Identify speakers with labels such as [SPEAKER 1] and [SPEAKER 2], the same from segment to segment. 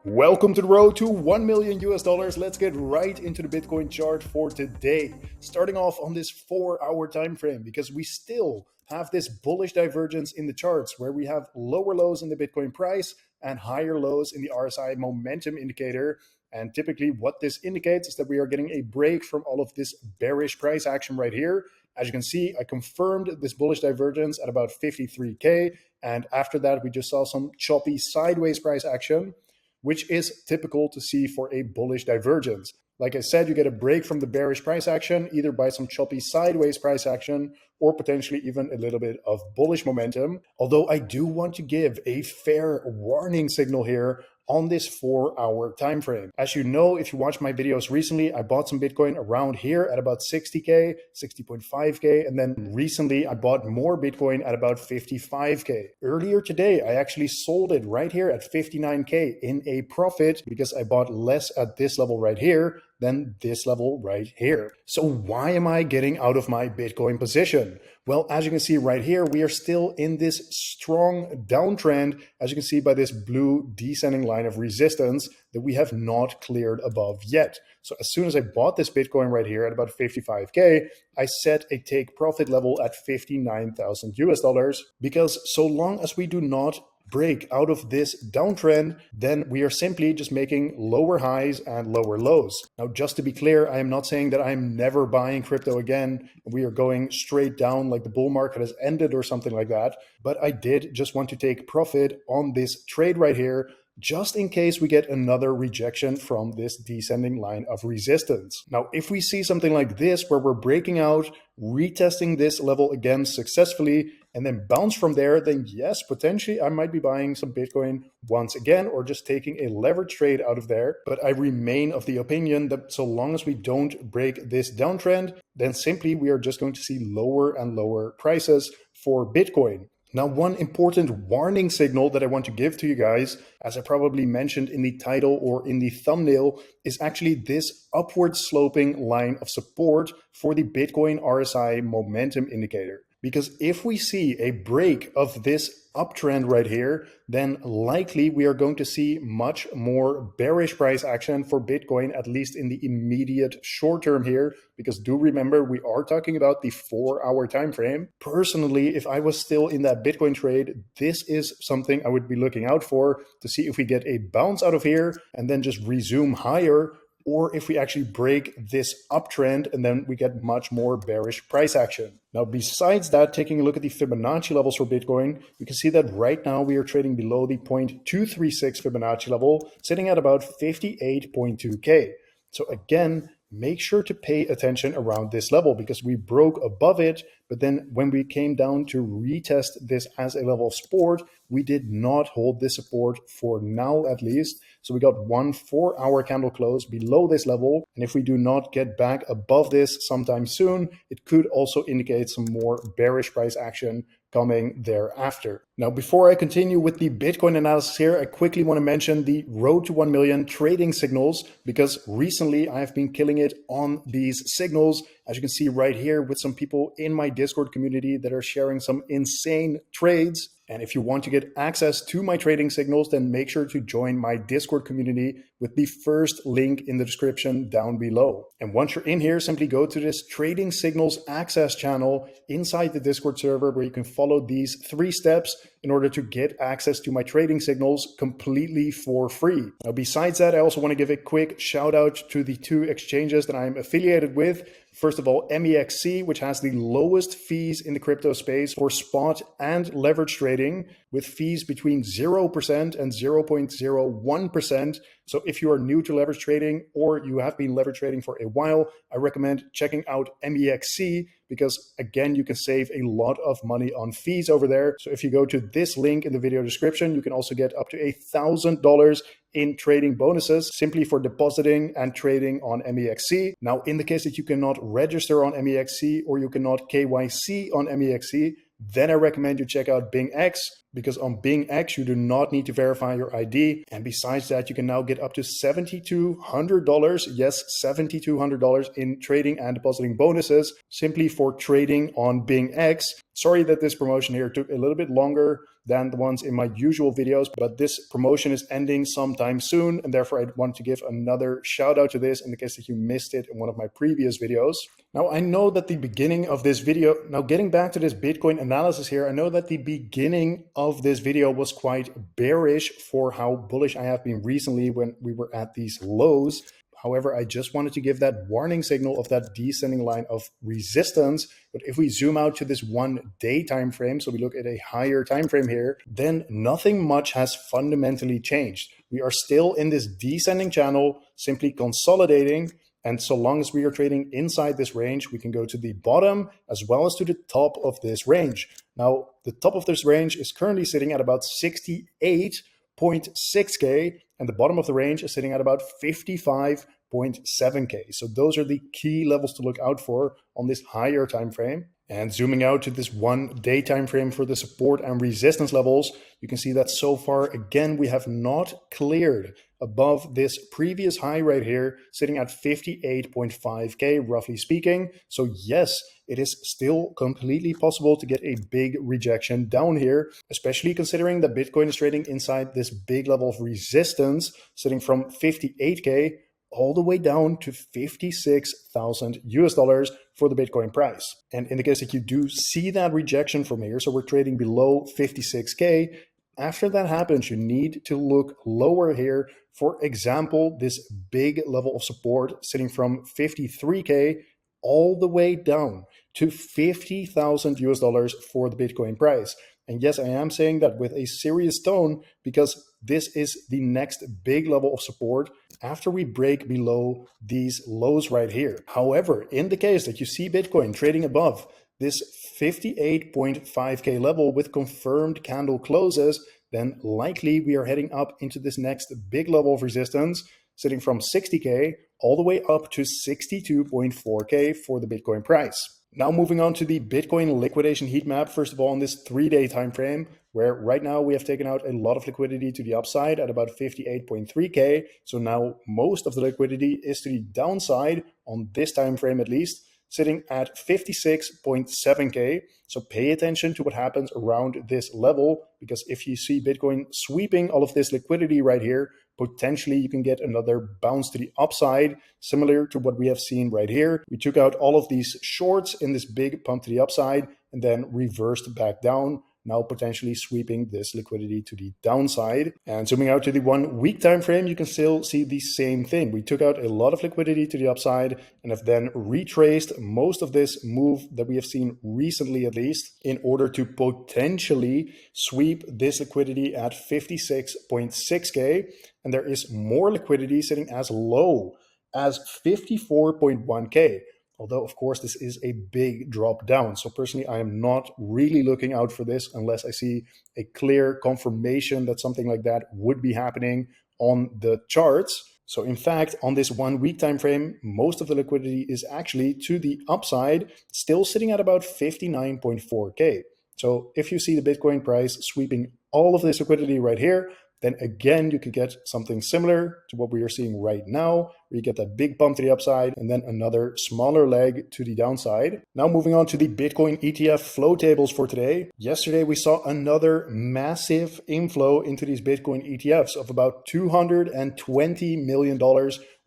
[SPEAKER 1] Welcome to the road to 1 million US dollars. Let's get right into the Bitcoin chart for today. Starting off on this 4-hour time frame, because we still have this bullish divergence in the charts where we have lower lows in the Bitcoin price and higher lows in the RSI momentum indicator. And typically what this indicates is that we are getting a break from all of this bearish price action right here. As you can see, I confirmed this bullish divergence at about 53K. And after that, we just saw some choppy sideways price action, which is typical to see for a bullish divergence. Like I said, you get a break from the bearish price action, either by some choppy sideways price action or potentially even a little bit of bullish momentum. Although I do want to give a fair warning signal here on this 4-hour time frame. As you know, if you watched my videos recently, I bought some Bitcoin around here at about 60K, 60.5K, and then recently I bought more Bitcoin at about 55K. Earlier today, I actually sold it right here at 59K in a profit because I bought less at this level right here than this level right here. So why am I getting out of my Bitcoin position? Well, as you can see right here, we are still in this strong downtrend, as you can see by this blue descending line of resistance that we have not cleared above yet. So as soon as I bought this Bitcoin right here at about 55K, I set a take profit level at 59,000 US dollars, because so long as we do not break out of this downtrend, then we are simply just making lower highs and lower lows. Now, just to be clear, I am not saying that I'm never buying crypto again. We are going straight down like the bull market has ended or something like that. But I did just want to take profit on this trade right here, just in case we get another rejection from this descending line of resistance. Now, if we see something like this, where we're breaking out, retesting this level again successfully, and then bounce from there, then yes, potentially I might be buying some Bitcoin once again, or just taking a leverage trade out of there. But I remain of the opinion that so long as we don't break this downtrend, then simply we are just going to see lower and lower prices for Bitcoin. Now, one important warning signal that I want to give to you guys, as I probably mentioned in the title or in the thumbnail, is actually this upward sloping line of support for the Bitcoin RSI momentum indicator. Because if we see a break of this uptrend right here, then likely we are going to see much more bearish price action for Bitcoin, at least in the immediate short term here. Because do remember, we are talking about the 4-hour time frame. Personally, if I was still in that Bitcoin trade, this is something I would be looking out for, to see if we get a bounce out of here and then just resume higher, or if we actually break this uptrend and then we get much more bearish price action. Now, besides that, taking a look at the Fibonacci levels for Bitcoin, you can see that right now we are trading below the 0.236 Fibonacci level, sitting at about 58.2K. So again, make sure to pay attention around this level, because we broke above it, but then when we came down to retest this as a level of support, we did not hold this support for now, at least. So we got one 4-hour candle close below this level. And if we do not get back above this sometime soon, it could also indicate some more bearish price action coming thereafter. Now, before I continue with the Bitcoin analysis here, I quickly want to mention the road to 1 million trading signals, because recently I have been killing it on these signals, as you can see right here, with some people in my Discord community that are sharing some insane trades. And if you want to get access to my trading signals, then make sure to join my Discord community with the first link in the description down below. And once you're in here, simply go to this trading signals access channel inside the Discord server, where you can follow these 3 steps in order to get access to my trading signals completely for free. Now, besides that, I also want to give a quick shout out to the 2 exchanges that I'm affiliated with. First of all, MEXC, which has the lowest fees in the crypto space for spot and leverage trading, with fees between 0% and 0.01%. So if you are new to leverage trading, or you have been leverage trading for a while, I recommend checking out MEXC, because again, you can save a lot of money on fees over there. So if you go to this link in the video description, you can also get up to $1,000 in trading bonuses simply for depositing and trading on MEXC. Now, in the case that you cannot register on MEXC, or you cannot KYC on MEXC, then I recommend you check out BingX, because on Bing X, you do not need to verify your ID. And besides that, you can now get up to $7,200, yes, $7,200 in trading and depositing bonuses simply for trading on Bing X. Sorry that this promotion here took a little bit longer than the ones in my usual videos, but this promotion is ending sometime soon, and therefore I want to give another shout out to this in the case that you missed it in one of my previous videos. Now, I know that the beginning of this video, now getting back to this Bitcoin analysis here, I know that the beginning of this video was quite bearish for how bullish I have been recently when we were at these lows. However, I just wanted to give that warning signal of that descending line of resistance. But if we zoom out to this 1 day time frame, so we look at a higher time frame here, then nothing much has fundamentally changed. We are still in this descending channel, simply consolidating. And so long as we are trading inside this range, we can go to the bottom as well as to the top of this range. Now, the top of this range is currently sitting at about 68.6K, and the bottom of the range is sitting at about 55.7K. So those are the key levels to look out for on this higher time frame. And zooming out to this 1 day time frame for the support and resistance levels, you can see that so far, again, we have not cleared above this previous high right here, sitting at 58.5K, roughly speaking. So yes, it is still completely possible to get a big rejection down here, especially considering that Bitcoin is trading inside this big level of resistance, sitting from 58K all the way down to $56,000 for the Bitcoin price. And in the case that you do see that rejection from here, so we're trading below 56K, after that happens, you need to look lower here. For example, this big level of support sitting from 53K all the way down to $50,000 for the Bitcoin price. And yes, I am saying that with a serious tone because this is the next big level of support after we break below these lows right here. However, in the case that you see Bitcoin trading above this 58.5K level with confirmed candle closes, then likely we are heading up into this next big level of resistance, sitting from 60K all the way up to 62.4K for the Bitcoin price. Now moving on to the Bitcoin liquidation heat map, first of all on this 3-day time frame, where right now we have taken out a lot of liquidity to the upside at about 58.3K. So now most of the liquidity is to the downside on this time frame at least, sitting at 56.7K. So pay attention to what happens around this level, because if you see Bitcoin sweeping all of this liquidity right here, potentially you can get another bounce to the upside, similar to what we have seen right here. We took out all of these shorts in this big pump to the upside and then reversed back down, now potentially sweeping this liquidity to the downside. And zooming out to the 1 week time frame, you can still see the same thing. We took out a lot of liquidity to the upside and have then retraced most of this move that we have seen recently, at least, in order to potentially sweep this liquidity at 56.6K. And there is more liquidity sitting as low as 54.1K. Although, of course, this is a big drop down. So personally, I am not really looking out for this unless I see a clear confirmation that something like that would be happening on the charts. So in fact, on this 1 week time frame, most of the liquidity is actually to the upside, still sitting at about 59.4K. So if you see the Bitcoin price sweeping all of this liquidity right here, then again, you could get something similar to what we are seeing right now, where you get that big pump to the upside and then another smaller leg to the downside. Now moving on to the Bitcoin ETF flow tables for today. Yesterday, we saw another massive inflow into these Bitcoin ETFs of about $220 million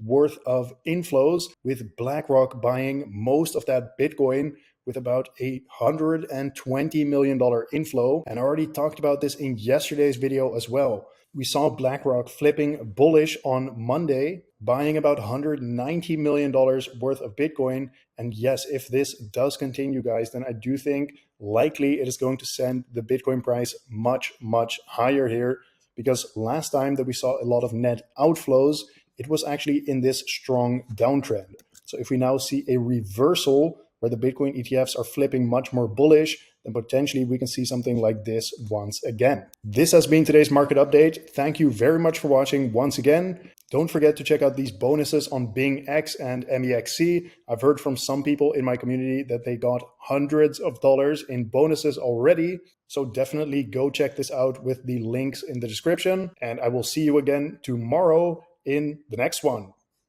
[SPEAKER 1] worth of inflows, with BlackRock buying most of that Bitcoin with about $120 million inflow. And I already talked about this in yesterday's video as well. We saw BlackRock flipping bullish on Monday, buying about $190 million worth of Bitcoin. And yes, if this does continue, guys, then I do think likely it is going to send the Bitcoin price much, much higher here, because last time that we saw a lot of net outflows, it was actually in this strong downtrend. So if we now see a reversal where the Bitcoin ETFs are flipping much more bullish, then potentially we can see something like this once again. This has been today's market update. Thank you very much for watching once again. Don't forget to check out these bonuses on Bing X and MEXC. I've heard from some people in my community that they got hundreds of dollars in bonuses already. So definitely go check this out with the links in the description. And I will see you again tomorrow in the next one.